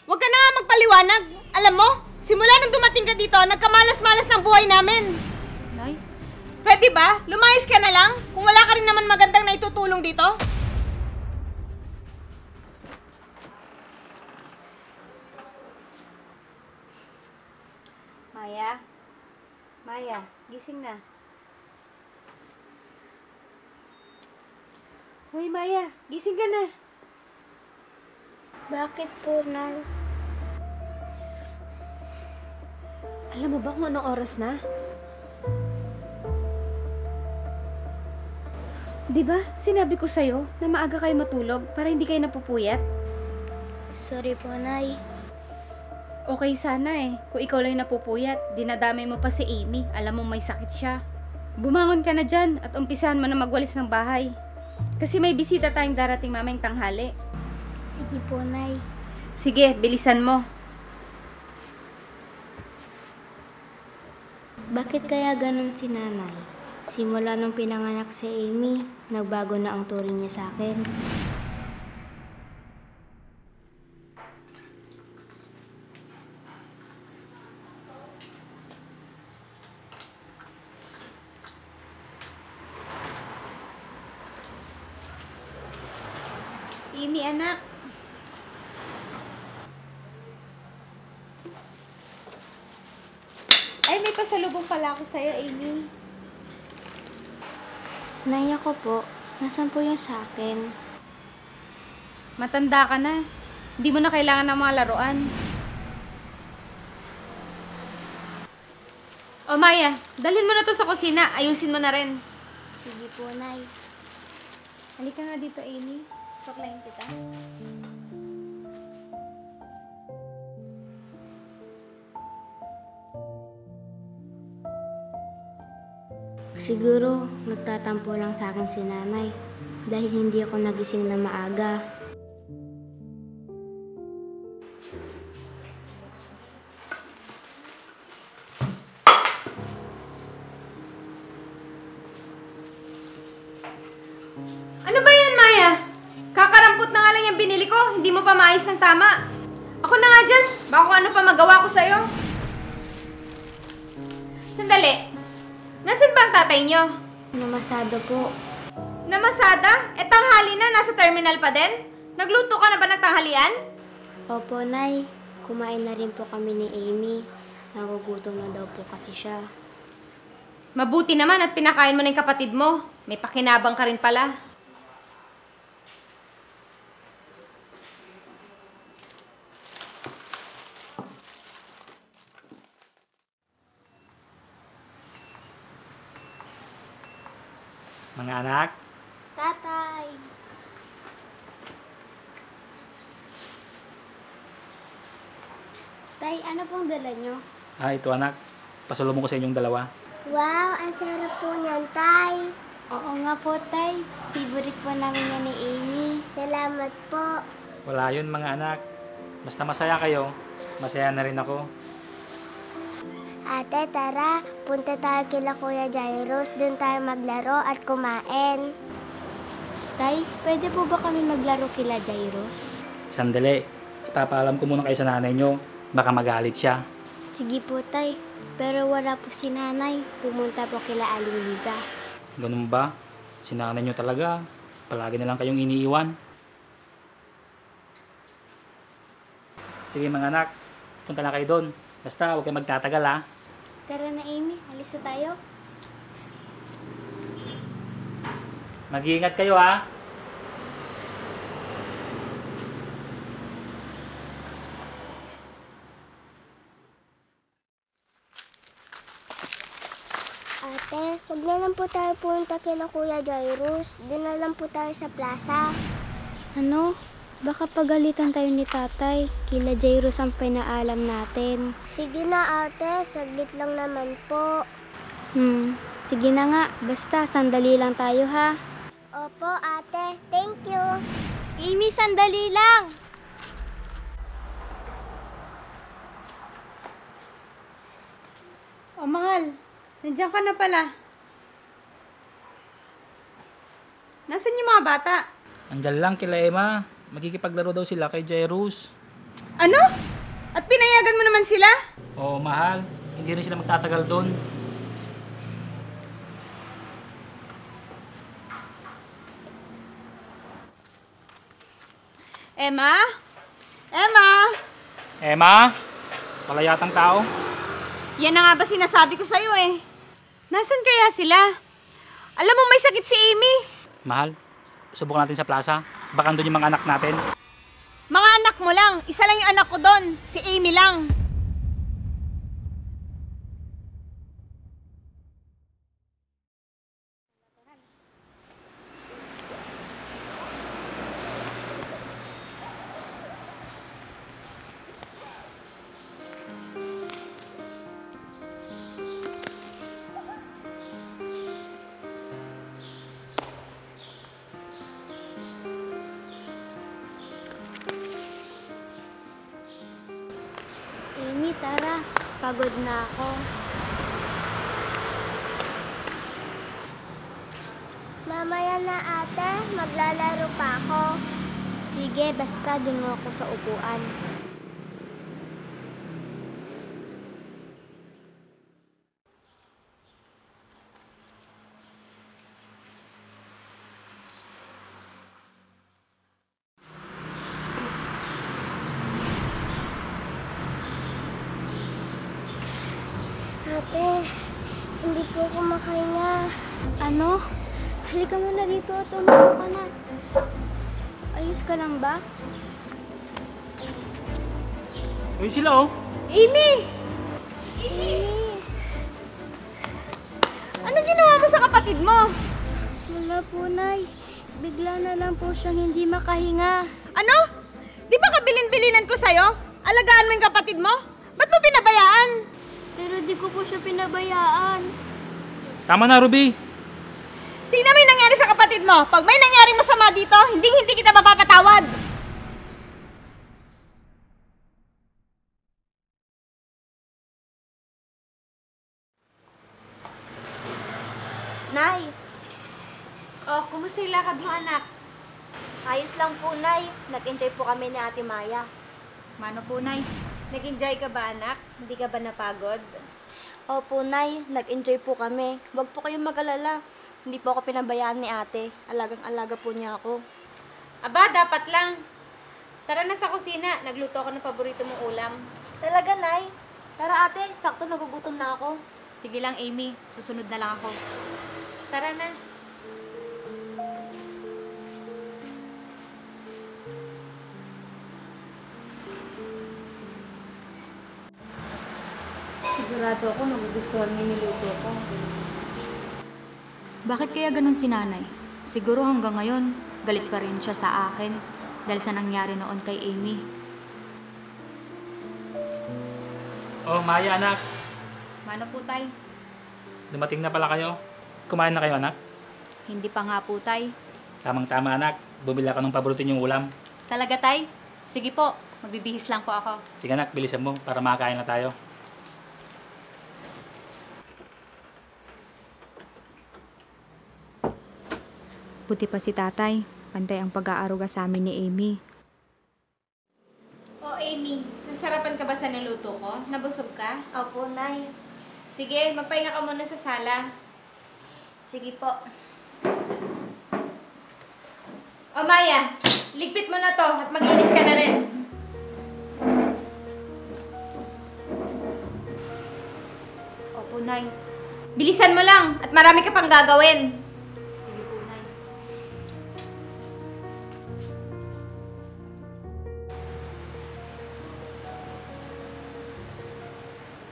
Huwag ka na nga magpaliwanag. Alam mo, simula nung dumating ka dito, nagkamalas-malas ng buhay namin. Nay? Pwede ba? Lumayas ka na lang? Kung wala ka rin naman magandang naitutulong dito? Maya? Maya, gising na. Hoy, Maya, gising ka na. Bakit po, Nay? Alam mo ba kung anong oras na? Di ba, sinabi ko sa'yo na maaga kayo matulog para hindi kayo napupuyat? Sorry po, Nay. Okay sana eh. Kung ikaw lang napupuyat, dinadamay mo pa si Amy. Alam mo may sakit siya. Bumangon ka na dyan at umpisahan mo na magwalis ng bahay. Kasi may bisita tayong darating mamayang tanghali. Sige po, Nay. Sige, bilisan mo. Bakit kaya ganun si Nanay? Simula nung pinanganak si Amy, nagbago na ang turing niya sa akin. Amy, anak. Ay, may pasalubong pala ako sa'yo, Amy. Nay, ako po. Nasaan po yung sa akin? Matanda ka na. Hindi mo na kailangan ng mga laruan. O Maya, dalhin mo na to sa kusina. Ayusin mo na rin. Sige po, Nay. Halika nga dito, Amy. Paklayin kita. Siguro, nagtatampo lang sa akin si Nanay dahil hindi ako nagising na maaga. Ano ba yan, Maya? Kakarampot na nga lang yung binili ko. Hindi mo pa maayos ng tama. Ako na nga dyan. Baka kung ano pa magawa ko sa'yo. Sandali. Nasaan ba ang tatay nyo? Namasado po. Namasada? E tanghali na, nasa terminal pa din? Nagluto ka na ba ng tanghalian? Opo, Nay. Kumain na rin po kami ni Amy. Nagugutom na daw po kasi siya. Mabuti naman at pinakain mo na yung kapatid mo. May pakinabang ka rin pala. Mga anak, Tatay! Tay, ano pong dala nyo? ito anak, pasalubong ko sa inyong dalawa. Wow, ang sarap po niyan, Tay. Oo nga po, Tay. Favorite po namin yan ni Amy. Salamat po. Wala yun mga anak, basta masaya kayo, masaya na rin ako. Ate, tara. Punta tayo kila Kuya Jairus. Doon tayo maglaro at kumain. Tay, pwede po ba kami maglaro kila Jairus? Sandali, ipapaalam ko muna kayo sa nanay nyo, baka magalit siya. Sige po, Tay. Pero wala po si Nanay. Pumunta po kila Aling Liza. Ganun ba? Si nanay nyo talaga, palagi na lang kayong iniiwan. Sige mga anak, punta na kayo doon. Basta huwag kayo magtatagal ha. Tara na, Amy. Alis na tayo. Mag-iingat kayo ha. Ate, huwag na lang po tayo punta kila Kuya Jairus. Doon na lang po tayo sa plaza. Ano? Baka pagalitan tayo ni tatay. Kila Jairus ang pinaalam natin. Sige na, ate. Saglit lang naman po. Sige na nga. Basta, sandali lang tayo, ha? Opo, ate. Thank you. Amy, sandali lang. O mahal, nandiyan ka na pala. Nasaan yung mga bata? Andyan lang kila Emma. Magkikipaglaro daw sila kay Jairus. Ano? At pinayagan mo naman sila? Oo, mahal. Hindi rin sila magtatagal doon. Emma? Emma? Emma? Wala yatang tao. Yan na nga ba sinasabi ko sa'yo eh. Nasaan kaya sila? Alam mo may sakit si Amy. Mahal, subukan natin sa plaza. Baka doon yung mga anak natin. Mga anak mo lang. Isa lang yung anak ko doon. Si Amy lang. Amy, tara. Pagod na ako. Mamaya na ate, maglalaro pa ako. Sige, basta dun ako sa upuan. Ate, hindi po ako makahinga. Ano? Halika muna dito at umupo ka na. Ayos ka lang ba? Uy, sila oh. Amy! Amy! Ano ginawa mo sa kapatid mo? Wala po, Nay. Bigla na lang po siyang hindi makahinga. Ano? Di ba kabilin-bilinan ko sa'yo? Alagaan mo yung kapatid mo? Ba't mo pinabayaan? Pero di ko po siya pinabayaan. Tama na, Ruby. Tingnan mo yung nangyari sa kapatid mo. Pag may nangyaring masama dito, hindi kita mapapatawad. Nay, Oh, kumusta yung lakad mo, anak? ayos lang po, Nay. Nag-enjoy po kami ni Ate Maya. Mano po, Nay? Nag-enjoy ka ba, anak? Hindi ka ba napagod? Opo, Nay. Nag-enjoy po kami. Huwag po kayong mag-alala. Hindi po ako pinabayaan ni Ate. Alagang-alaga po niya ako. Aba, dapat lang. Tara na sa kusina. Nagluto ako ng paborito mong ulam. Talaga, Nay? Tara, Ate. Sakto nagugutom na ako. Sige lang, Amy. Susunod na lang ako. Tara na. Sigurado ako magugustuhan niya niluto ko. Bakit kaya ganun si nanay? Siguro hanggang ngayon, galit pa rin siya sa akin dahil sa nangyari noon kay Amy. Oh, Maya, anak. Mano po, tay? Dumating na pala kayo. Kumain na kayo, anak? Hindi pa nga po, tay. Tamang-tama, anak. Bumili ka ng paborito niyong ulam. Talaga, tay? Sige po, magbibihis lang po ako. Sige, anak. Bilisan mo para makakain na tayo. Buti pa si tatay. Pantay ang pag-aaruga sa amin ni Amy. Oh, Amy. Nasarapan ka ba sa niluto ko? Nabusog ka? Opo, Nay. Sige, magpahinga ka muna sa sala. Sige po. O Maya, ligpit mo na to at mag-inis ka na rin. Opo, nay. Bilisan mo lang at marami ka pang gagawin. Sige po, nay.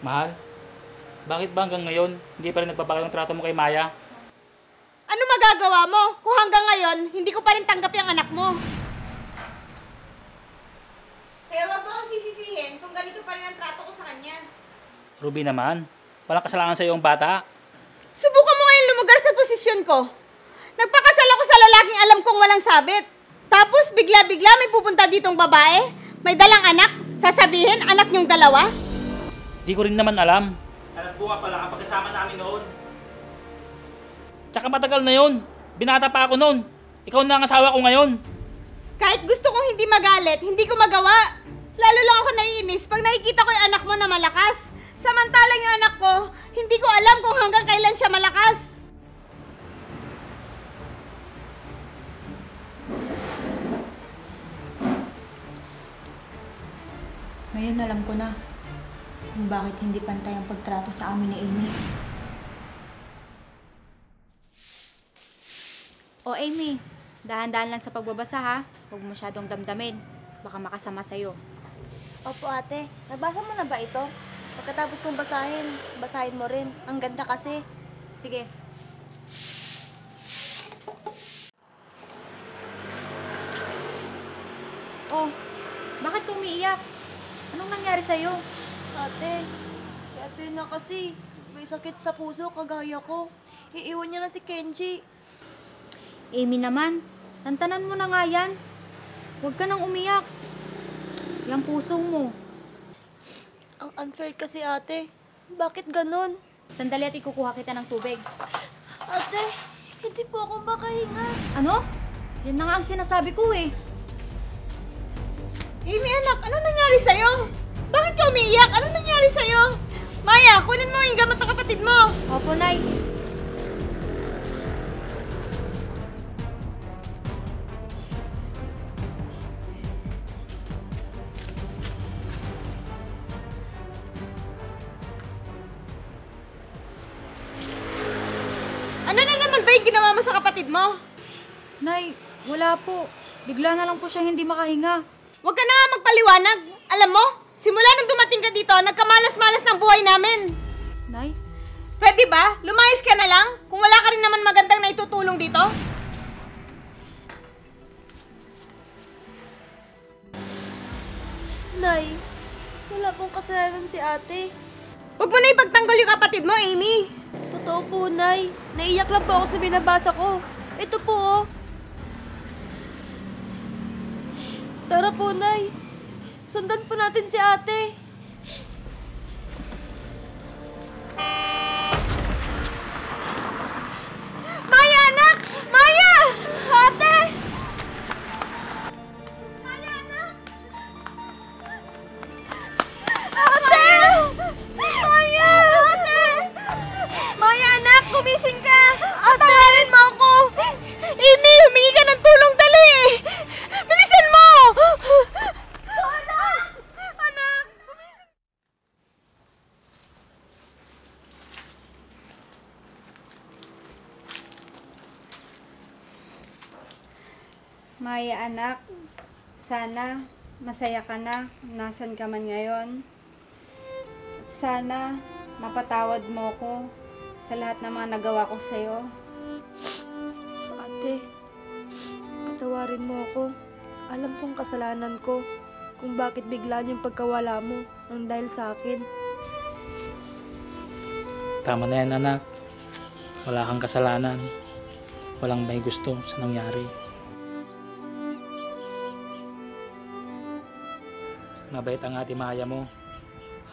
Mahal, bakit ba hanggang ngayon hindi pa rin nagpapakaw yung trato mo kay Maya? Ano magagawa mo kung hanggang ngayon hindi ko pa rin tanggap yung anak mo? Kaya wag mo akong sisisihin kung ganito pa rin ang trato ko sa kanya. Ruby naman, walang kasalanan sa iyong bata. Subukan mo ngayon lumugar sa posisyon ko. Nagpakasal ako sa lalaking alam kong walang sabit. Tapos bigla-bigla may pupunta ditong babae, may dalang anak, sasabihin anak niyong dalawa? Di ko rin naman alam. Nagbuka pala kapag kasama namin noon. Tsaka matagal na yun. Binata pa ako noon. Ikaw na ang asawa ko ngayon. Kahit gusto kong hindi magalit, hindi ko magawa. Lalo lang ako naiinis pag nakikita ko yung anak mo na malakas. Samantalang yung anak ko, hindi ko alam kung hanggang kailan siya malakas. Ngayon alam ko na kung bakit hindi pantay ang pagtrato sa amin ni Amy. O Amy, dahan-dahan lang sa pagbabasa ha. Huwag mo masyadong damdamin. Baka makasama sa'yo. Opo ate, nabasa mo na ba ito? Pagkatapos kong basahin, basahin mo rin. Ang ganda kasi. Sige. Oh, bakit ka umiiyak? Anong nangyari sa'yo? Ate, si ate na kasi. May sakit sa puso kagaya ko. Iiwan niya na si Kenji. Amy naman, tantanan mo na nga yan. Huwag ka nang umiyak. Yang puso mo. Ang unfair kasi ate. Bakit ganun? Sandali at ikukuha kita ng tubig. Ate, hindi po ako makahinga. Ano? Yan na nga ang sinasabi ko eh. Amy, anak, ano nangyari sa'yo? Bakit ka umiiyak? Ano nangyari sa'yo? Maya, kunin mo yung gamot ng kapatid mo. Opo, Nay. Ano na naman ba yung ginawa mo sa kapatid mo? Nay, wala po. Bigla na lang po siya hindi makahinga. Huwag ka na nga magpaliwanag. Alam mo, simula nung dumating ka dito, nagkamalas-malas ng buhay namin. Nay? Pwede ba? Lumayas ka na lang? Kung wala ka rin naman magandang naitutulong dito? Nay, wala pong kasalanan si ate. Huwag mo na ipagtanggol yung kapatid mo, Amy. Totoo po, Nay. Naiyak lang po ako sa binabasa ko. Ito po, oh. Tara po, Nay. Sundan po natin si ate. Maya, anak! Maya! Ate! Maya, anak! Ate! Maya! Ate! Maya, anak! Gumising ka! Atawarin mo ako! Amy, humingi ka ng tulong, dali! Bilisan mo! Anak! Anak! Maya anak, sana masaya ka na nasan ka man ngayon. At sana mapatawad mo ko sa lahat ng mga nagawa ko sa'yo. Ate, patawarin mo ako. Alam kong kasalanan ko kung bakit bigla yung pagkawala mo ang dahil sa akin. Tama na yan, anak. Wala kang kasalanan. Walang may gusto sa nangyari. Mabait ang ate Maya mo.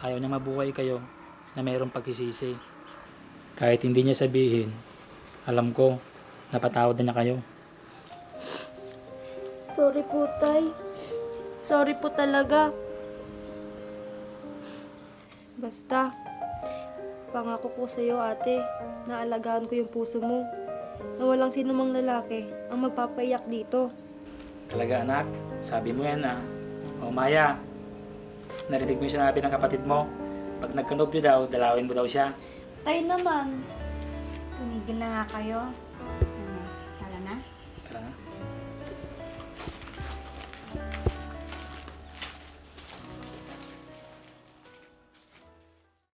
Ayaw niya mabuhay kayo na mayroong pagsisisi. Kahit hindi niya sabihin, alam ko, napatawad na niya kayo. Sorry po, Tay. Sorry po talaga. Basta, pangako ko sa iyo, ate, na alagaan ko yung puso mo. Na walang sinumang lalaki ang magpapaiyak dito. Talaga, anak, sabi mo yan, ah. O Maya, narinig mo yung sinabi ng kapatid mo. Pag nagkanobyo daw, dalawin mo daw siya. Tay naman. Tumigil na nga kayo.